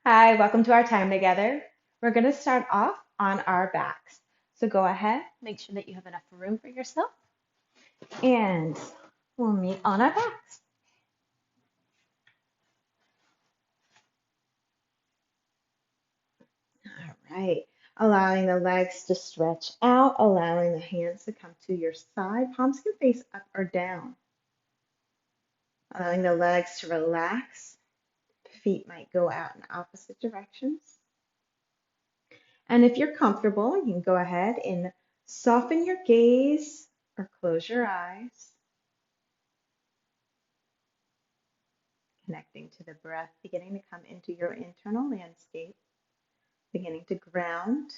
Hi, welcome to our time together. We're going to start off on our backs. So go ahead, make sure that you have enough room for yourself, and we'll meet on our backs. All right. Allowing the legs to stretch out, allowing the hands to come to your side. Palms can face up or down. Allowing the legs to relax. Feet might go out in opposite directions. And if you're comfortable, you can go ahead and soften your gaze or close your eyes. Connecting to the breath, beginning to come into your internal landscape, beginning to ground,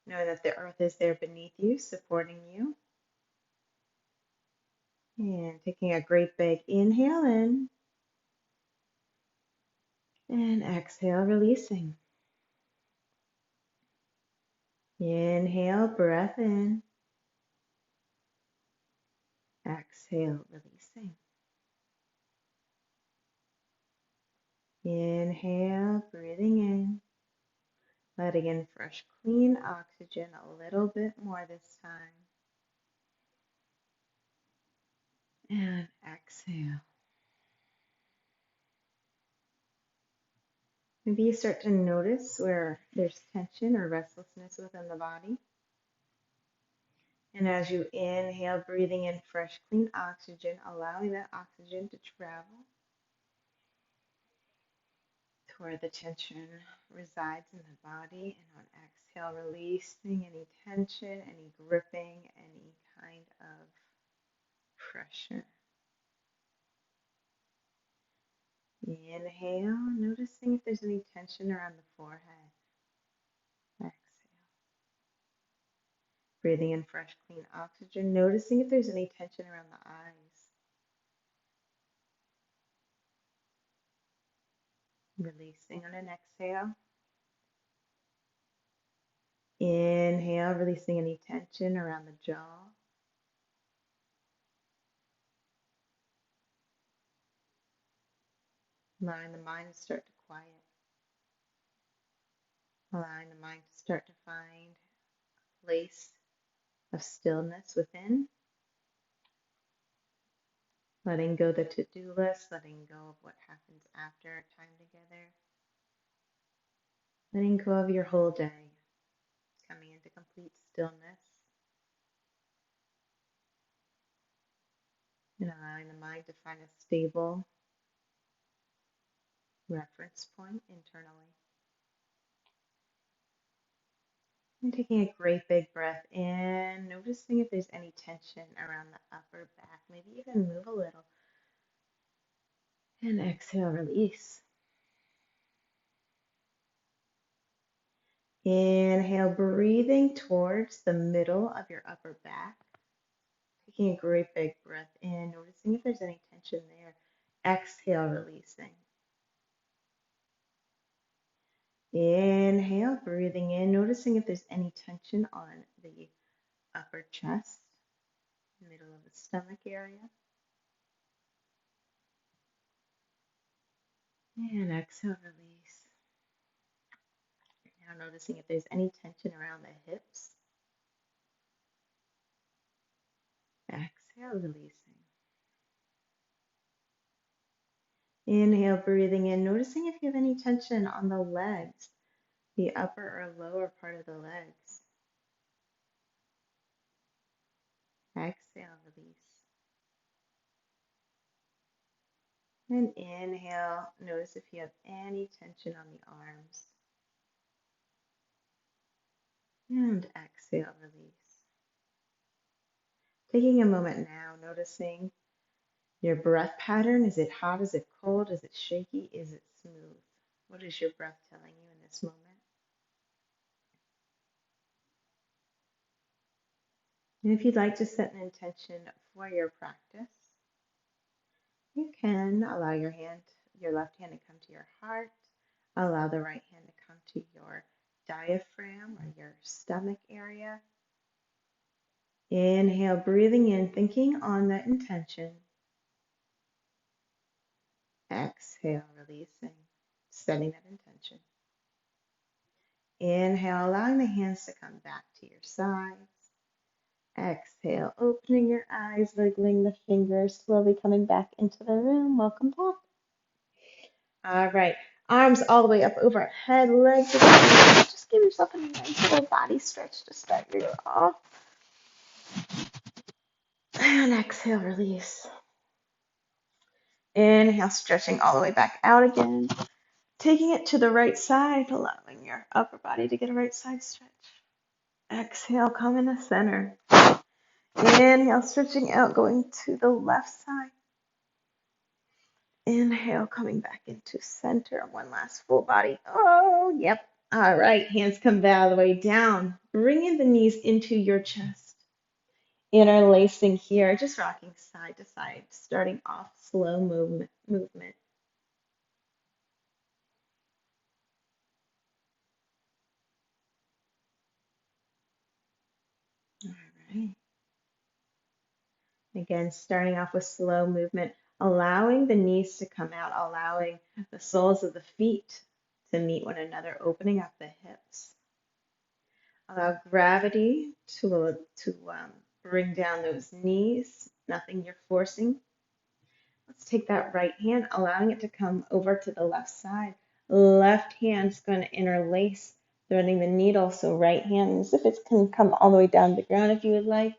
knowing that the earth is there beneath you, supporting you. And taking a great big inhale in, and exhale, releasing. Inhale, breath in, exhale, releasing. Inhale, breathing in, letting in fresh, clean oxygen a little bit more this time. And exhale. Maybe you start to notice where there's tension or restlessness within the body. And as you inhale, breathing in fresh, clean oxygen, allowing that oxygen to travel to where the tension resides in the body. And on exhale, releasing any tension, any gripping, any kind of pressure. Inhale, noticing if there's any tension around the forehead. Exhale. Breathing in fresh, clean oxygen, noticing if there's any tension around the eyes. Releasing on an exhale. Inhale, releasing any tension around the jaw. Allowing the mind to start to quiet. Allowing the mind to start to find a place of stillness within. Letting go the to-do list, letting go of what happens after our time together. Letting go of your whole day. Coming into complete stillness. And allowing the mind to find a stable reference point internally. And taking a great big breath in, noticing if there's any tension around the upper back. Maybe even move a little. And exhale, release. Inhale, breathing towards the middle of your upper back. Taking a great big breath in, noticing if there's any tension there. Exhale, releasing. Inhale, breathing in, noticing if there's any tension on the upper chest, middle of the stomach area. And exhale, release. Now noticing if there's any tension around the hips. Exhale, releasing. Inhale, breathing in, noticing if you have any tension on the legs, the upper or lower part of the legs. Exhale, release. And inhale, notice if you have any tension on the arms. And exhale, release. Taking a moment now, noticing your breath pattern. Is it hot? Is it cold? Is it shaky? Is it smooth? What is your breath telling you in this moment? And if you'd like to set an intention for your practice, you can allow your left hand to come to your heart. Allow the right hand to come to your diaphragm or your stomach area. Inhale, breathing in, thinking on that intention. Exhale, releasing. setting that intention. Inhale, allowing the hands to come back to your sides. Exhale, opening your eyes, wiggling the fingers, slowly coming back into the room. Welcome back. All right, arms all the way up overhead, legs extended. Just give yourself a nice little body stretch to start your day off. And exhale, release. Inhale, stretching all the way back out again. Taking it to the right side, allowing your upper body to get a right side stretch. Exhale, come in the center. Inhale, stretching out, going to the left side. Inhale, coming back into center. One last full body. Oh, yep. All right, hands come all the way down. Bringing the knees into your chest. Interlacing here, just rocking side to side, starting off slow movement. All right. Again, starting off with slow movement, allowing the knees to come out, allowing the soles of the feet to meet one another, opening up the hips. Allow gravity to bring down those knees, nothing you're forcing. Let's take that right hand, allowing it to come over to the left side. Left hand's going to interlace, threading the needle. So right hand, as if it can come all the way down to the ground if you would like.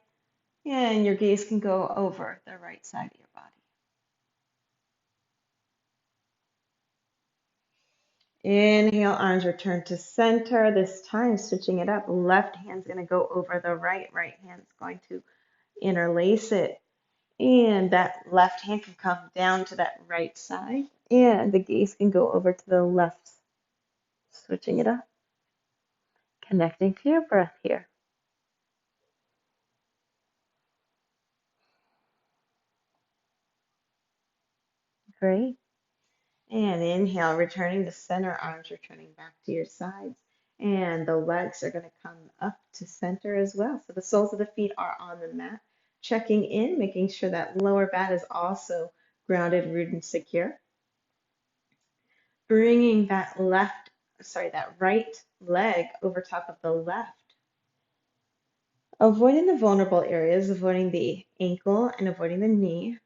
And your gaze can go over the right side of your body. Inhale, arms return to center. This time, switching it up. Left hand's going to go over the right. Right hand's going to interlace it. And that left hand can come down to that right side. And the gaze can go over to the left. Switching it up. Connecting to your breath here. Great. And inhale, returning to center, arms returning back to your sides. And the legs are going to come up to center as well. So the soles of the feet are on the mat. Checking in, making sure that lower back is also grounded, rooted, and secure. Bringing that right leg over top of the left. Avoiding the vulnerable areas, avoiding the ankle and avoiding the knee.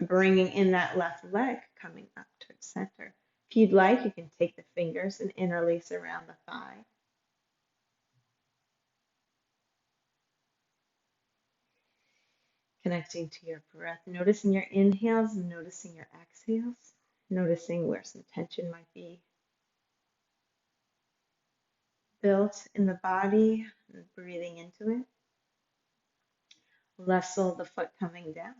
Bringing in that left leg, coming up towards center. If you'd like, you can take the fingers and interlace around the thigh. Connecting to your breath, noticing your inhales and noticing your exhales, noticing where some tension might be built in the body, and breathing into it. Left sole of the foot coming down,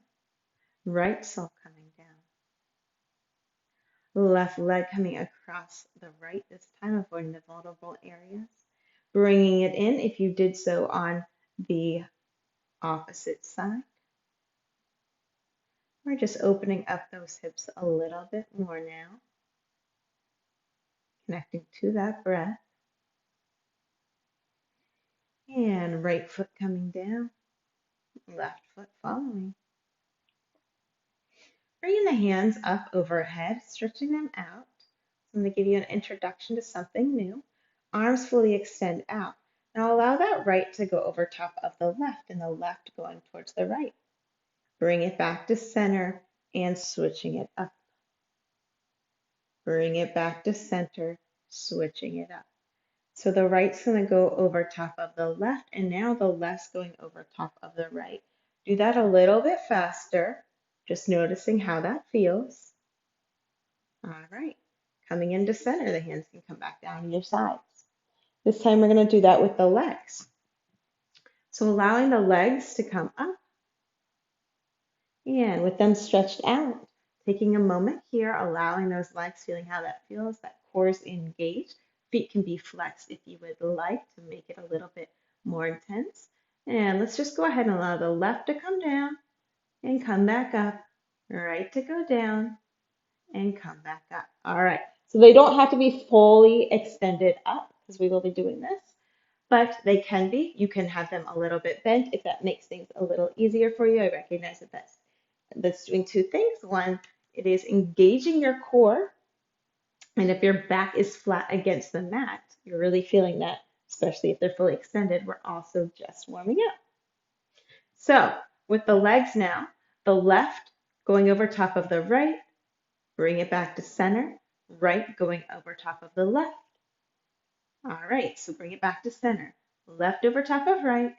right sole coming down. Left leg coming across the right this time, avoiding the vulnerable areas. Bringing it in if you did so on the opposite side. We're just opening up those hips a little bit more now. Connecting to that breath. And right foot coming down, left foot following. Bringing the hands up overhead, stretching them out. I'm going to give you an introduction to something new. Arms fully extend out. Now allow that right to go over top of the left and the left going towards the right. Bring it back to center and switching it up. Bring it back to center, switching it up. So the right's going to go over top of the left, and now the left's going over top of the right. Do that a little bit faster, just noticing how that feels. All right, coming into center, the hands can come back down to your sides. This time we're going to do that with the legs. So allowing the legs to come up, and with them stretched out, taking a moment here, allowing those legs, feeling how that feels, that core is engaged. Feet can be flexed if you would like to make it a little bit more intense. And let's just go ahead and allow the left to come down and come back up, right to go down and come back up. All right, so they don't have to be fully extended up because we will be doing this, but they can be. You can have them a little bit bent if that makes things a little easier for you. I recognize that that's doing two things. One, it is engaging your core And if your back is flat against the mat, you're really feeling that, especially if they're fully extended. We're also just warming up. So with the legs now, the left going over top of the right, bring it back to center, right going over top of the left. All right, so bring it back to center. Left over top of right,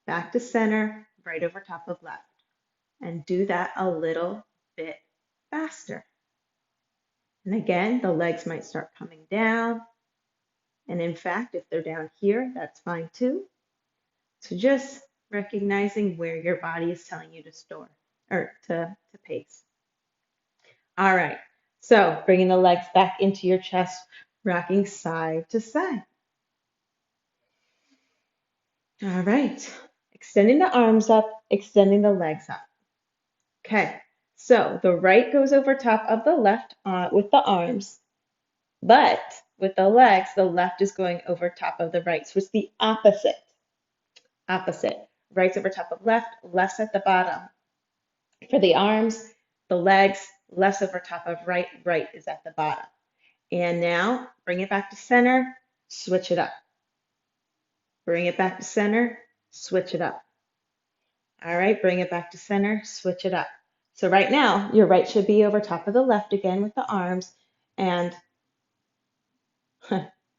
back to center, right over top of left. And do that a little bit faster. And again, the legs might start coming down. And in fact, if they're down here, that's fine too. So just recognizing where your body is telling you to store or to pace. All right, so bringing the legs back into your chest, rocking side to side. All right, extending the arms up, extending the legs up. Okay, so the right goes over top of the left with the arms, but with the legs, the left is going over top of the right. So it's the opposite. Opposite. Right's over top of left, left's at the bottom. For the arms, the legs, left's over top of right, right is at the bottom. And now bring it back to center, switch it up. Bring it back to center, switch it up. All right, bring it back to center, switch it up. So right now, your right should be over top of the left again with the arms, and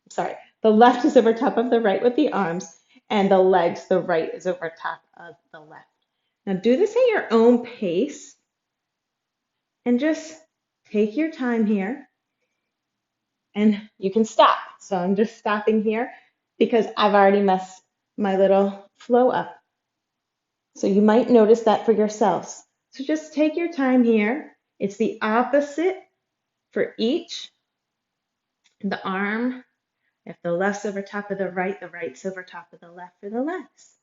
sorry, the left is over top of the right with the arms, and the legs, the right is over top of the left. Now do this at your own pace, and just take your time here, and you can stop. So I'm just stopping here because I've already messed my little flow up. So you might notice that for yourselves. So just take your time here. It's the opposite for each. The arm, if the left's over top of the right's over top of the left for the legs.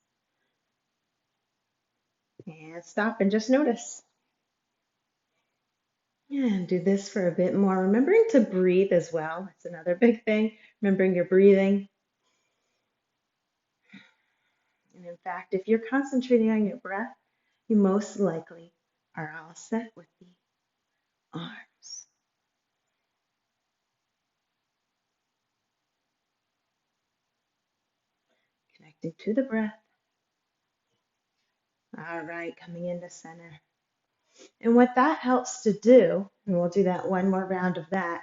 And stop and just notice. And do this for a bit more. Remembering to breathe as well. It's another big thing. Remembering your breathing. And in fact, if you're concentrating on your breath, you most likely are all set with the arms. Connecting to the breath. All right, coming into center. And what that helps to do, and we'll do that one more round of that,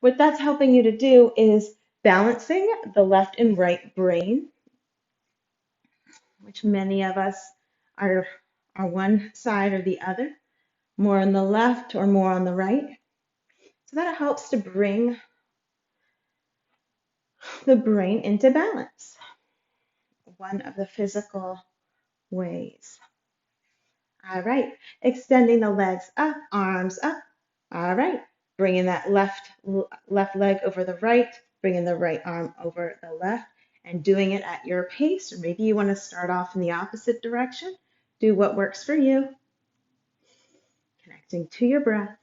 what that's helping you to do is balancing the left and right brain, which many of us are one side or the other, more on the left or more on the right. So that helps to bring the brain into balance. One of the physical ways. All right, extending the legs up, arms up. All right, bringing that left leg over the right, bringing the right arm over the left, and doing it at your pace. Or maybe you want to start off in the opposite direction. Do what works for you. Connecting to your breath.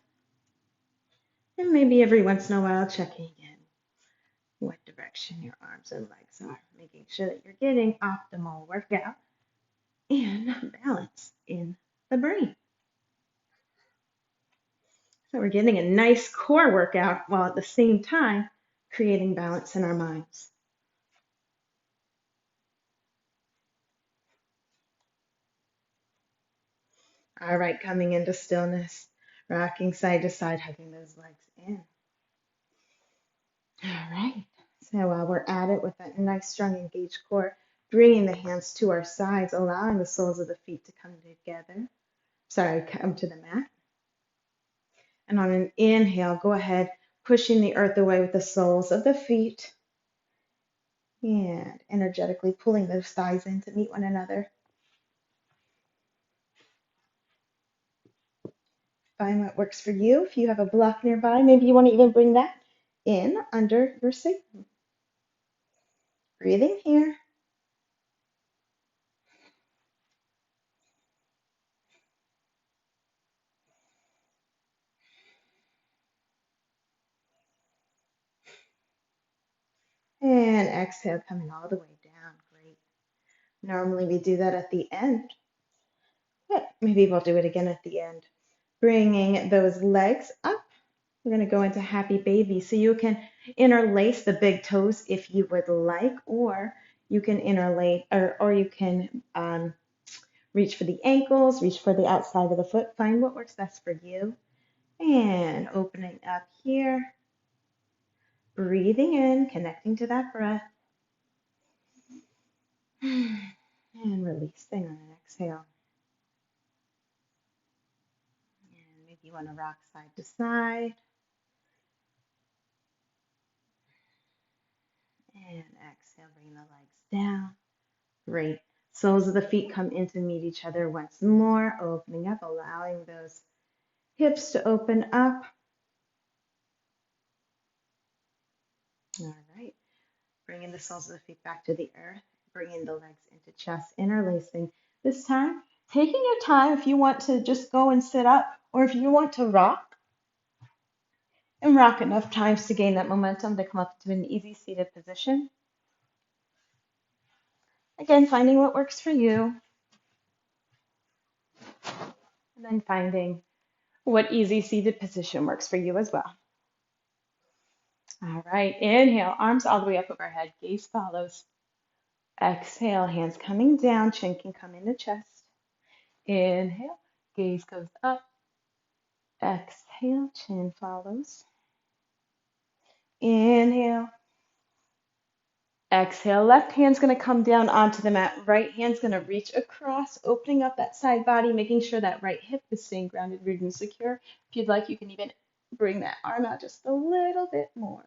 And maybe every once in a while checking in what direction your arms and legs are, making sure that you're getting optimal workout and balance in the brain. So we're getting a nice core workout while at the same time creating balance in our minds. All right, coming into stillness, rocking side to side, hugging those legs in. All right, so while we're at it with that nice, strong, engaged core, bringing the hands to our sides, allowing the soles of the feet to come together. Come to the mat. And on an inhale, go ahead, pushing the earth away with the soles of the feet and energetically pulling those thighs in to meet one another. Find what works for you. If you have a block nearby, maybe you want to even bring that in under your sacrum. Breathing here. And exhale, coming all the way down. Great. Normally we do that at the end, but maybe we'll do it again at the end. Bringing those legs up We're going to go into happy baby. So you can interlace the big toes if you would like, or you can interlace, or you can reach for the ankles, reach for the outside of the foot. Find what works best for you. And opening up here, breathing in, connecting to that breath, and releasing on an exhale. And maybe you want to rock side to side. And exhale, bring the legs down. Great. Soles of the feet come in to meet each other once more, opening up, allowing those hips to open up. All right. Bringing the soles of the feet back to the earth, bringing the legs into chest, interlacing. This time, taking your time if you want to just go and sit up, or if you want to rock, and rock enough times to gain that momentum to come up to an easy seated position. Again, finding what works for you, and then finding what easy seated position works for you as well. All right, inhale, arms all the way up overhead, gaze follows. Exhale, hands coming down, chin can come into chest. Inhale, gaze goes up. Exhale, chin follows. Inhale. Exhale, left hand's going to come down onto the mat. Right hand's going to reach across, opening up that side body, making sure that right hip is staying grounded, rooted, and secure. If you'd like, you can even bring that arm out just a little bit more.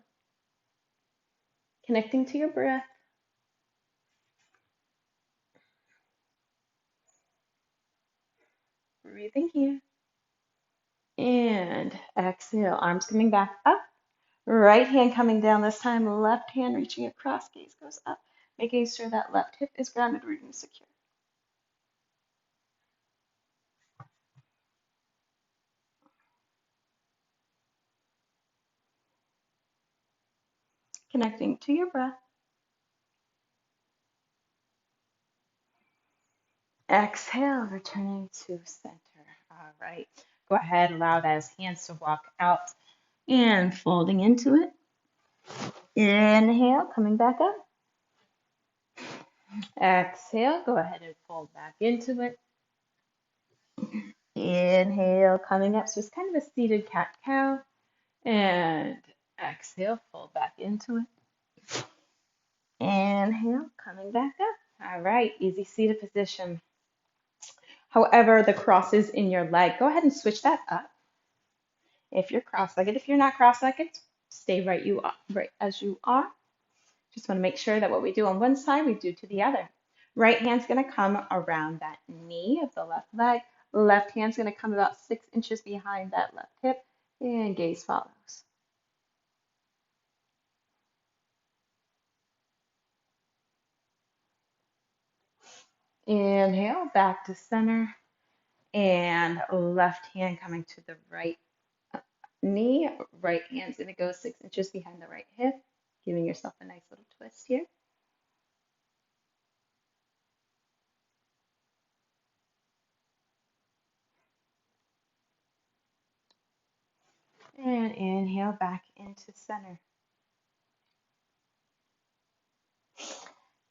Connecting to your breath. Breathing here. And exhale, arms coming back up. Right hand coming down this time, left hand reaching across, gaze goes up, making sure that left hip is grounded, rooted, and secure. Connecting to your breath. Exhale, returning to center. All right. Go ahead, allow those hands to walk out and folding into it. Inhale, coming back up. Exhale, go ahead and fold back into it. Inhale, coming up. So it's kind of a seated cat-cow. And exhale, fold back into it. Inhale, coming back up. All right, easy seated position. However, the crosses in your leg, go ahead and switch that up. If you're cross-legged, if you're not cross-legged, stay right as you are. Just want to make sure that what we do on one side, we do to the other. Right hand's going to come around that knee of the left leg. Left hand's going to come about 6 inches behind that left hip, and gaze follows. Inhale, back to center, and left hand coming to the right knee. Right hand's going to go 6 inches behind the right hip, giving yourself a nice little twist here. And inhale back into center.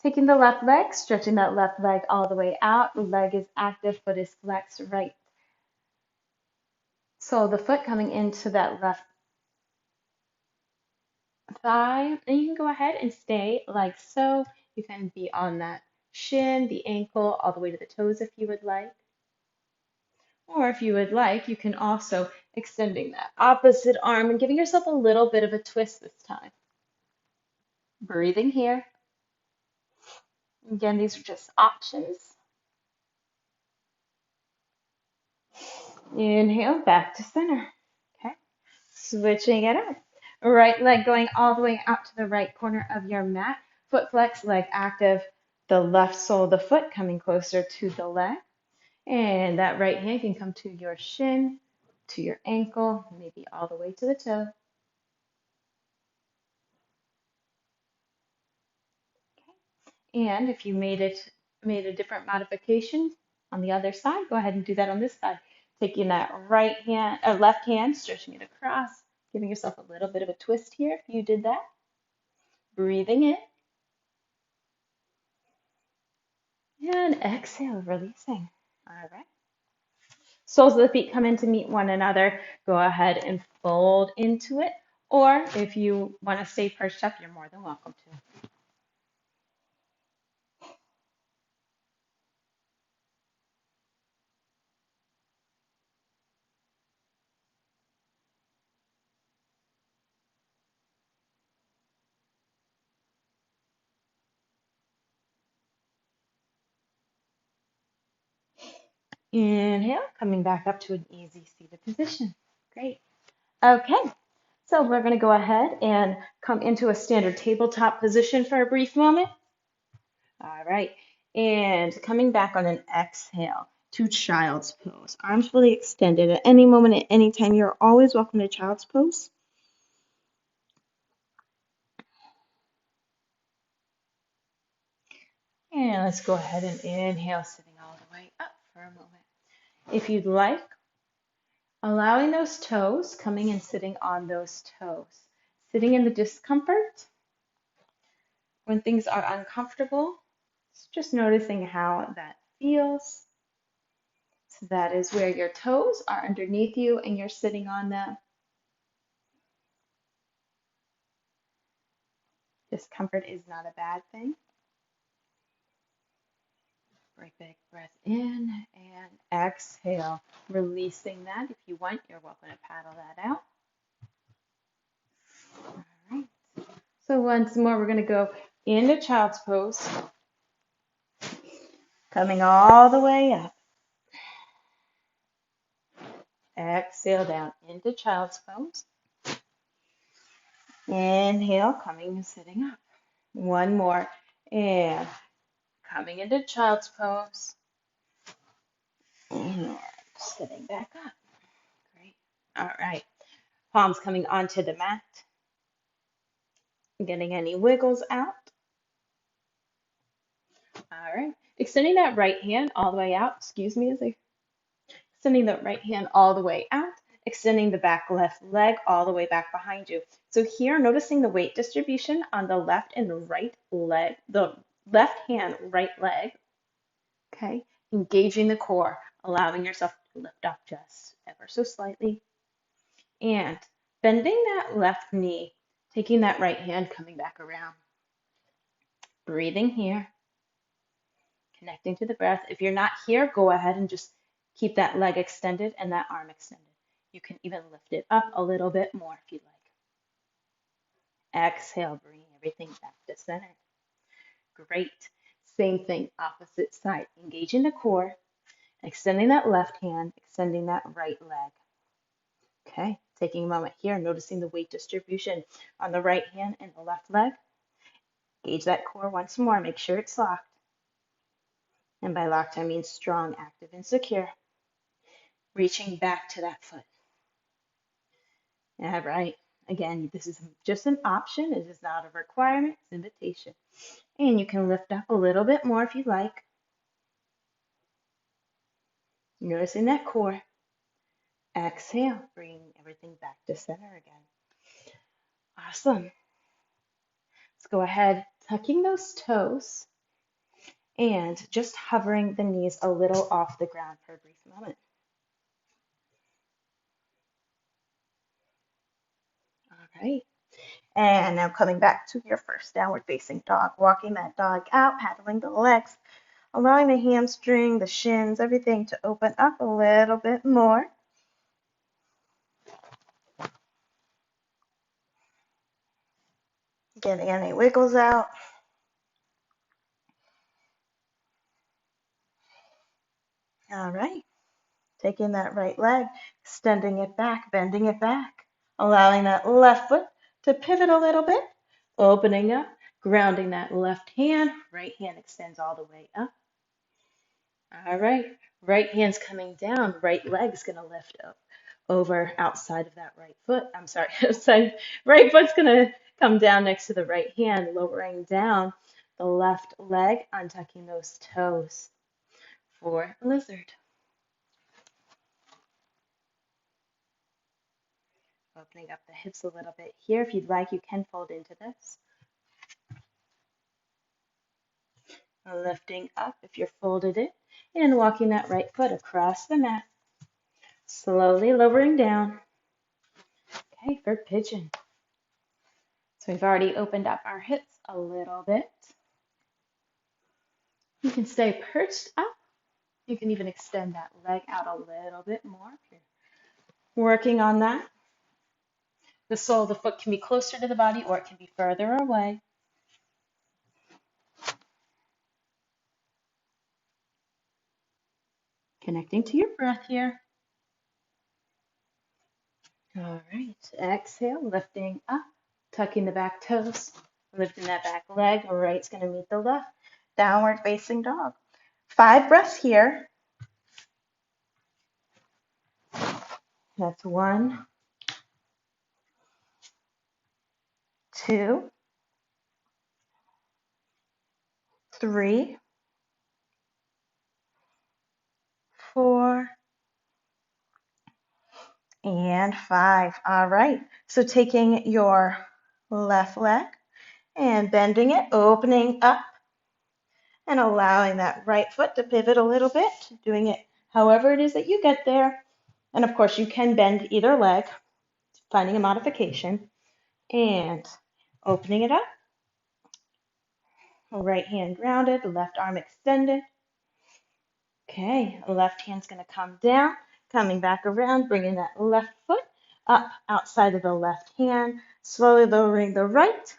Taking the left leg, stretching that left leg all the way out. Leg is active, foot is flexed right. So the foot coming into that left thigh. And you can go ahead and stay like so. You can be on that shin, the ankle, all the way to the toes if you would like. Or if you would like, you can also extending that opposite arm and giving yourself a little bit of a twist this time. Breathing here. Again, these are just options. Inhale, back to center. Okay, switching it up. Right leg going all the way out to the right corner of your mat. Foot flex, leg active. The left sole of the foot coming closer to the leg. And that right hand can come to your shin, to your ankle, maybe all the way to the toe. Okay. And if you made a different modification on the other side, go ahead and do that on this side. Taking that left hand, stretching it across, Giving yourself a little bit of a twist here if you did that. Breathing in. And exhale, releasing. All right. Soles of the feet come in to meet one another. Go ahead and fold into it. Or if you want to stay perched up, you're more than welcome to. Inhale, coming back up to an easy seated position. Great. Okay, so we're going to go ahead and come into a standard tabletop position for a brief moment. All right, and coming back on an exhale to child's pose. Arms fully extended at any moment, at any time. You're always welcome to child's pose. And let's go ahead and inhale, sitting all the way up for a moment. If you'd like, allowing those toes, coming and sitting on those toes. Sitting in the discomfort when things are uncomfortable, just noticing how that feels. So that is where your toes are underneath you and you're sitting on them. Discomfort is not a bad thing. Great big breath in and exhale, releasing that. If you want, you're welcome to paddle that out. All right. So once more, we're going to go into child's pose, coming all the way up. Exhale down into child's pose. Inhale, coming and sitting up. One more. And coming into child's pose. And sitting back up. Great. All right. Palms coming onto the mat. Getting any wiggles out. All right. Extending that right hand all the way out. Excuse me as I extending the right hand all the way out. Extending the back left leg all the way back behind you. So here, noticing the weight distribution on the left and the right leg, the left hand, right leg. Okay. Engaging the core, allowing yourself to lift up just ever so slightly. And bending that left knee, taking that right hand, coming back around. Breathing here, connecting to the breath. If you're not here, go ahead and just keep that leg extended and that arm extended. You can even lift it up a little bit more if you'd like. Exhale, bring everything back to center. Great. Same thing, opposite side. Engaging the core, extending that left hand, extending that right leg. Okay, taking a moment here, noticing the weight distribution on the right hand and the left leg. Engage that core once more, make sure it's locked. And by locked, I mean strong, active, and secure. Reaching back to that foot. All right. Again, this is just an option. It is not a requirement. It's an invitation. And you can lift up a little bit more if you'd like. Noticing that core. Exhale, bring everything back to center again. Awesome. Let's go ahead, tucking those toes and just hovering the knees a little off the ground for a brief moment. All right. And now coming back to your first downward facing dog, walking that dog out, paddling the legs, allowing the hamstring, the shins, everything to open up a little bit more. Getting any wiggles out. All right. Taking that right leg, extending it back, bending it back, allowing that left foot to pivot a little bit, opening up, grounding that left hand, right hand extends all the way up. All right, right hand's coming down, right leg's gonna lift up over outside of that right foot. I'm sorry, outside, right foot's gonna come down next to the right hand, lowering down the left leg, untucking those toes for lizard. Opening up the hips a little bit here. If you'd like, you can fold into this. Lifting up if you're folded in, and walking that right foot across the mat. Slowly lowering down. Okay, for pigeon. So we've already opened up our hips a little bit. You can stay perched up. You can even extend that leg out a little bit more if you're working on that. The sole of the foot can be closer to the body or it can be further away. Connecting to your breath here. All right, exhale, lifting up, tucking the back toes, lifting that back leg. Right's going to meet the left. Downward facing dog. 5 breaths here. That's 1, 2, 3, 4, and 5. All right. So taking your left leg and bending it, opening up, and allowing that right foot to pivot a little bit, doing it however it is that you get there. And of course, you can bend either leg, finding a modification, and opening it up. Right hand grounded, left arm extended. Okay, left hand's going to come down, coming back around, bringing that left foot up outside of the left hand, slowly lowering the right,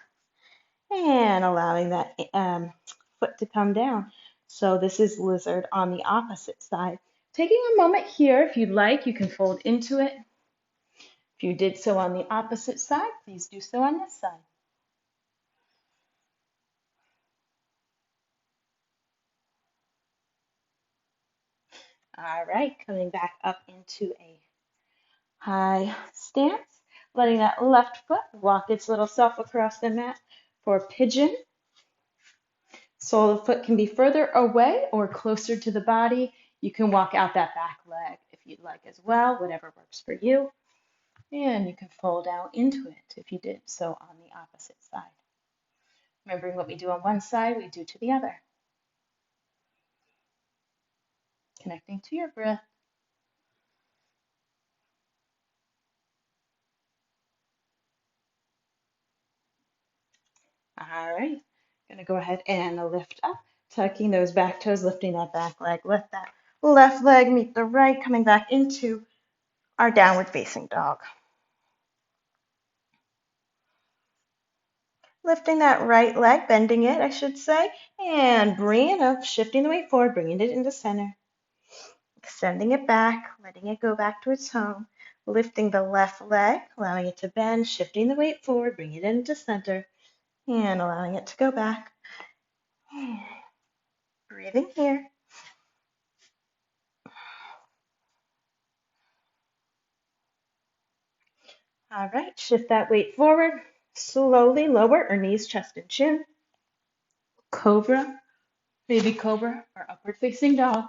and allowing that foot to come down. So this is lizard on the opposite side. Taking a moment here, if you'd like, you can fold into it. If you did so on the opposite side, please do so on this side. All right, coming back up into a high stance, letting that left foot walk its little self across the mat for pigeon. Sole of the foot can be further away or closer to the body. You can walk out that back leg if you'd like as well, whatever works for you. And you can fold out into it if you did so on the opposite side. Remembering what we do on one side, we do to the other. Connecting to your breath. All right, gonna go ahead and lift up, tucking those back toes, lifting that back leg. Let that left leg meet the right, coming back into our downward facing dog. Lifting that right leg, bending it, I should say, and bringing it up, shifting the weight forward, bringing it into center. Extending it back, letting it go back to its home. Lifting the left leg, allowing it to bend, shifting the weight forward, bringing it into center, and allowing it to go back. Breathing here. All right, shift that weight forward. Slowly lower our knees, chest, and chin. Cobra, baby cobra, or upward facing dog.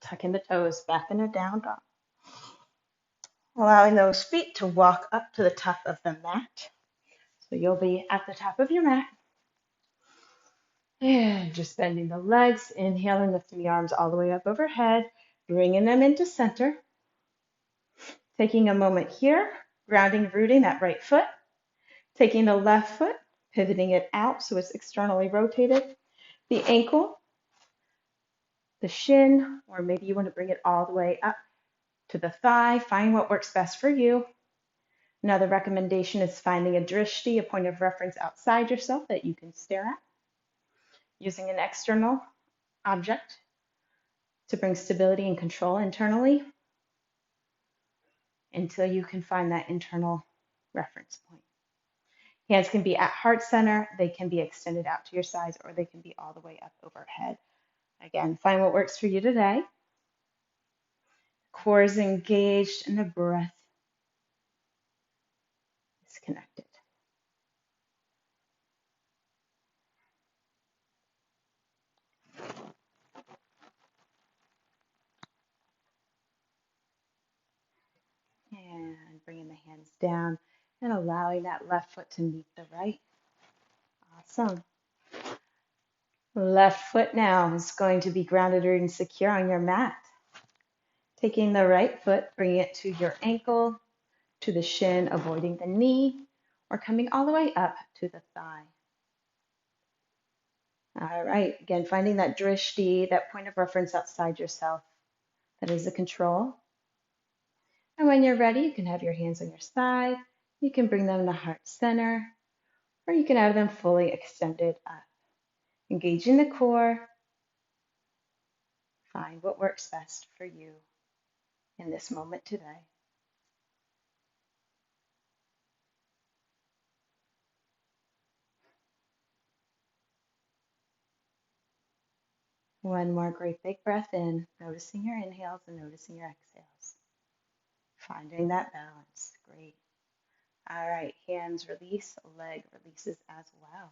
Tucking the toes back in a down dog. Allowing those feet to walk up to the top of the mat. So you'll be at the top of your mat. And just bending the legs, inhaling, lifting the arms all the way up overhead, bringing them into center. Taking a moment here, grounding, rooting that right foot. Taking the left foot, pivoting it out so it's externally rotated. The ankle, the shin, or maybe you want to bring it all the way up to the thigh. Find what works best for you. Another recommendation is finding a drishti, a point of reference outside yourself that you can stare at. Using an external object to bring stability and control internally until you can find that internal reference point. Hands can be at heart center, they can be extended out to your sides, or they can be all the way up overhead. Again, find what works for you today. Core is engaged and the breath is connected. down and allowing that left foot to meet the right. Awesome. Left foot now is going to be grounded and secure on your mat. Taking the right foot, bringing it to your ankle, to the shin, avoiding the knee, or coming all the way up to the thigh. All right, again, finding that drishti, that point of reference outside yourself. That is the control. And when you're ready, you can have your hands on your side. You can bring them to heart center, or you can have them fully extended up. Engaging the core. Find what works best for you in this moment today. One more great big breath in, noticing your inhales and noticing your exhales. Finding that balance. Great. All right, hands release, leg releases as well.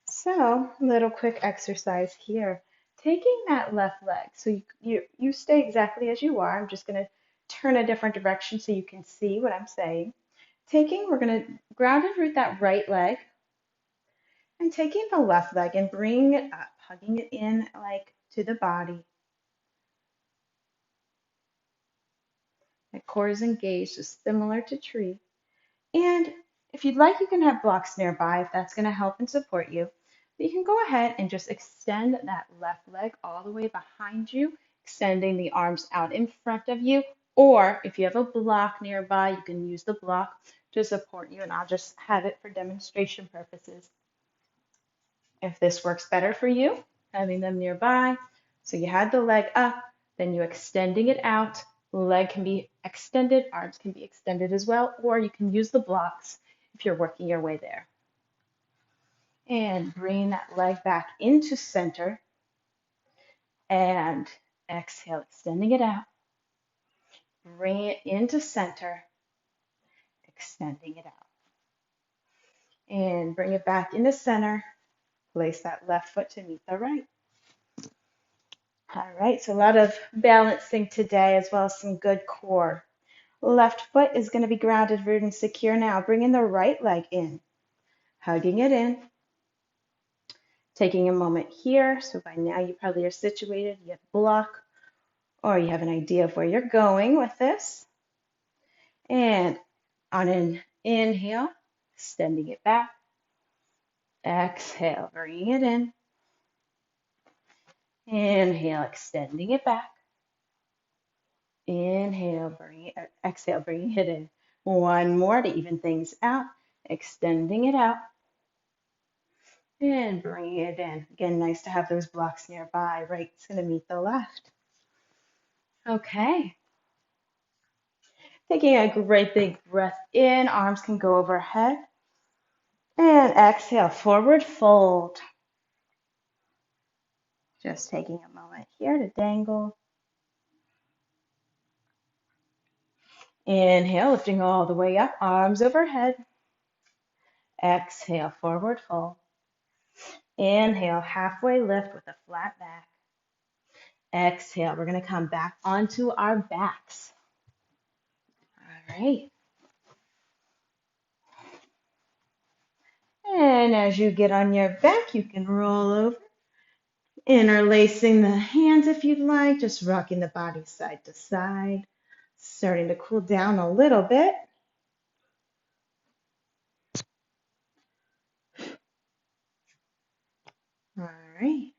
So, a little quick exercise here. Taking that left leg, so you stay exactly as you are. I'm just going to turn a different direction so you can see what I'm saying. We're going to ground and root that right leg, and taking the left leg and bringing it up, hugging it in like to the body. The core is engaged, just similar to tree. And if you'd like, you can have blocks nearby if that's going to help and support you. But you can go ahead and just extend that left leg all the way behind you, extending the arms out in front of you. Or if you have a block nearby, you can use the block to support you. And I'll just have it for demonstration purposes. If this works better for you, having them nearby. So you had the leg up, then you extending it out. Leg can be extended, arms can be extended as well, or you can use the blocks if you're working your way there. And bring that leg back into center. And exhale, extending it out. Bring it into center, extending it out. And bring it back into center. Place that left foot to meet the right. All right, so a lot of balancing today as well as some good core. Left foot is going to be grounded, rooted, and secure now. Bringing the right leg in, hugging it in. Taking a moment here. So by now you probably are situated, you have a block, or you have an idea of where you're going with this. And on an inhale, extending it back. Exhale, bringing it in. Inhale, extending it back. Inhale, exhale, bringing it in. One more to even things out. Extending it out. And bringing it in. Again, nice to have those blocks nearby. Right's going to meet the left. Okay. Taking a great big breath in. Arms can go overhead. And exhale, forward fold. Just taking a moment here to dangle. Inhale, lifting all the way up, arms overhead. Exhale, forward fold. Inhale, halfway lift with a flat back. Exhale, we're going to come back onto our backs. All right. And as you get on your back, you can roll over. Interlacing the hands if you'd like, just rocking the body side to side. Starting to cool down a little bit. All right.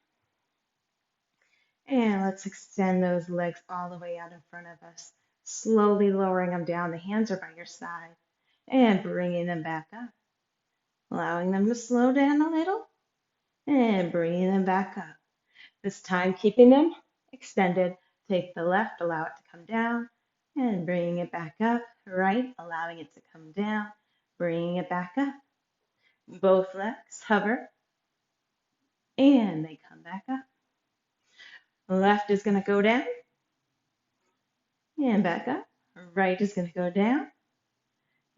And let's extend those legs all the way out in front of us. Slowly lowering them down. The hands are by your side. And bringing them back up. Allowing them to slow down a little. And bringing them back up. This time, keeping them extended. Take the left, allow it to come down. And bringing it back up. Right, allowing it to come down. Bringing it back up. Both legs hover. And they come back up. Left is going to go down. And back up. Right is going to go down.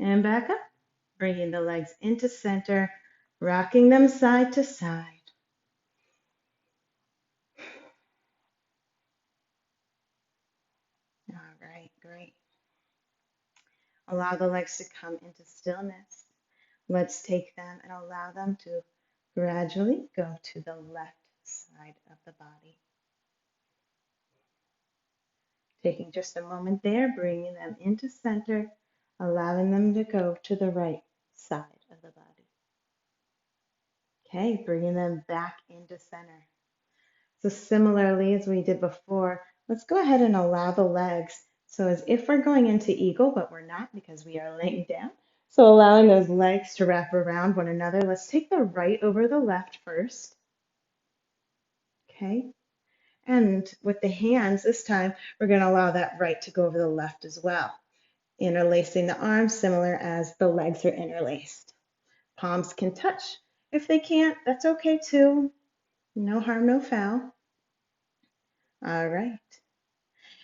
And back up. Bringing the legs into center. Rocking them side to side. All right, great. Allow the legs to come into stillness. Let's take them and allow them to gradually go to the left side of the body. Taking just a moment there, bringing them into center, allowing them to go to the right side of the body. Okay, bringing them back into center. So similarly as we did before, let's go ahead and allow the legs. So as if we're going into eagle, but we're not because we are laying down. So allowing those legs to wrap around one another. Let's take the right over the left first. Okay. And with the hands, this time, we're going to allow that right to go over the left as well. Interlacing the arms, similar as the legs are interlaced. Palms can touch. If they can't, that's okay too. No harm, no foul. All right.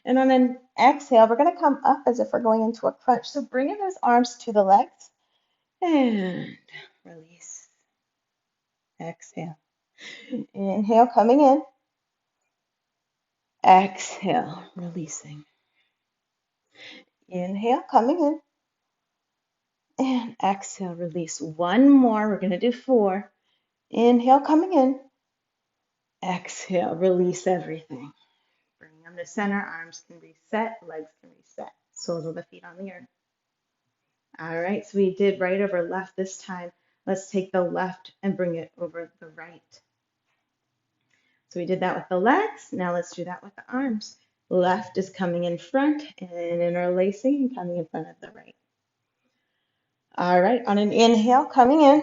And on an exhale, we're going to come up as if we're going into a crunch. So bringing those arms to the legs and release. Exhale. Inhale, coming in. Exhale, releasing. Inhale, coming in. And exhale, release. One more. We're going to do 4. Inhale, coming in. Exhale, release everything. Bring them to center. Arms can reset. Legs can reset. Soles of the feet on the earth. All right, so we did right over left this time. Let's take the left and bring it over the right. So we did that with the legs. Now let's do that with the arms. Left is coming in front and interlacing and coming in front of the right. All right, on an inhale, coming in.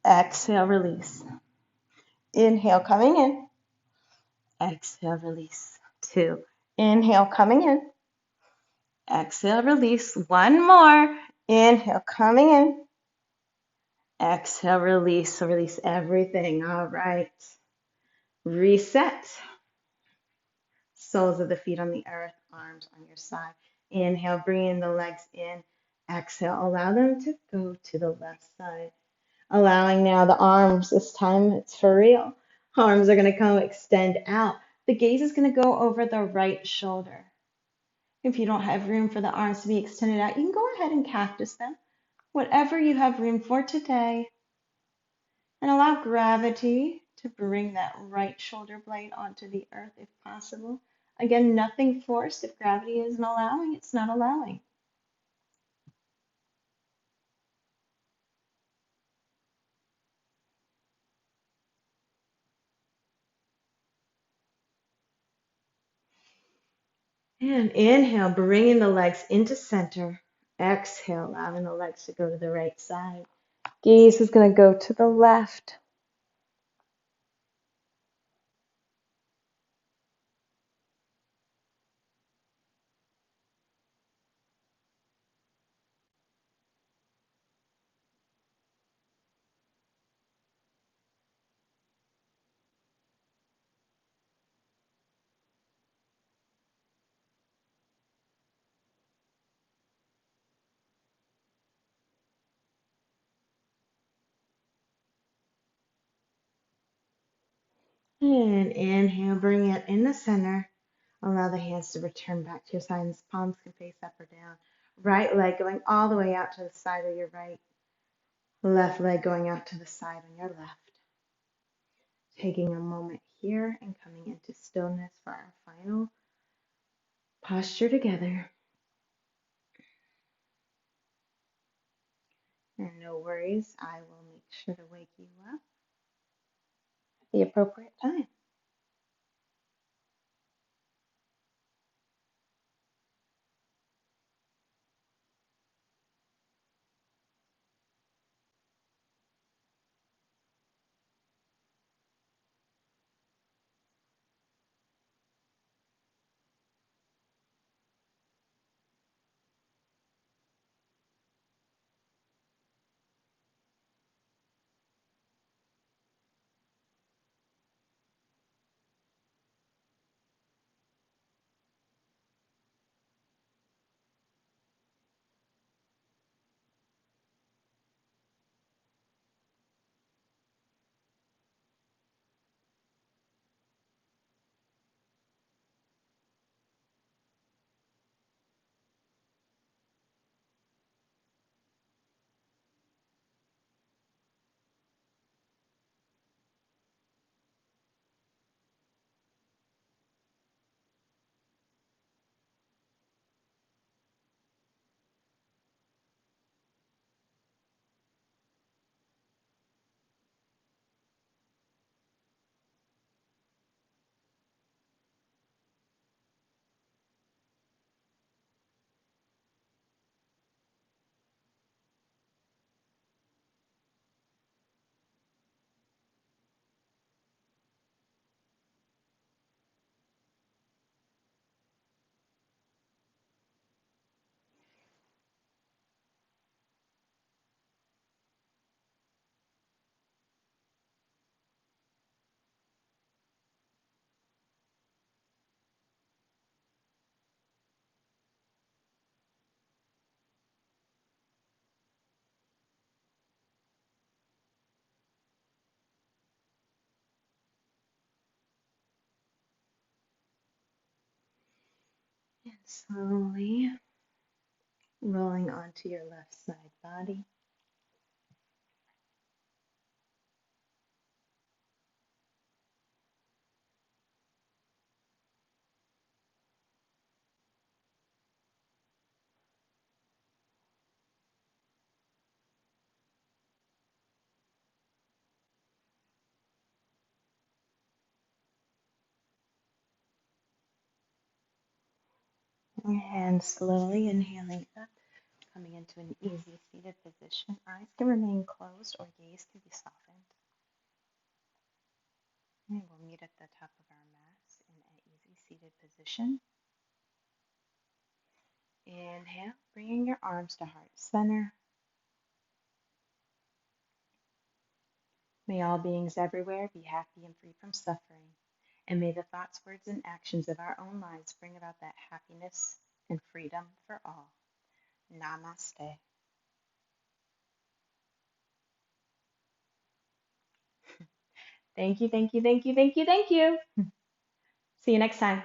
Exhale, release. Inhale, coming in. Exhale, release. 2. Inhale, coming in. Exhale, release. One more. Inhale, coming in. Exhale, release. So release everything. All right. Reset. Soles of the feet on the earth, arms on your side. Inhale, bringing the legs in. Exhale, allow them to go to the left side. Allowing now the arms, this time it's for real. Arms are going to come extend out. The gaze is going to go over the right shoulder. If you don't have room for the arms to be extended out, you can go ahead and cactus them. Whatever you have room for today. And allow gravity to bring that right shoulder blade onto the earth if possible. Again, nothing forced. If gravity isn't allowing, it's not allowing. And inhale, bringing the legs into center. Exhale, allowing the legs to go to the right side. Gaze is going to go to the left. And inhale, bring it in the center. Allow the hands to return back to your sides. Palms can face up or down. Right leg going all the way out to the side of your right. Left leg going out to the side on your left. Taking a moment here and coming into stillness for our final posture together. And no worries, I will make sure to wake you up at the appropriate time. And slowly rolling onto your left side body. And slowly inhaling up, coming into an easy seated position. Eyes can remain closed or gaze can be softened. And we'll meet at the top of our mats in an easy seated position. Inhale, bringing your arms to heart center. May all beings everywhere be happy and free from suffering. And may the thoughts, words, and actions of our own lives bring about that happiness and freedom for all. Namaste. Thank you, thank you, thank you, thank you, thank you. See you next time.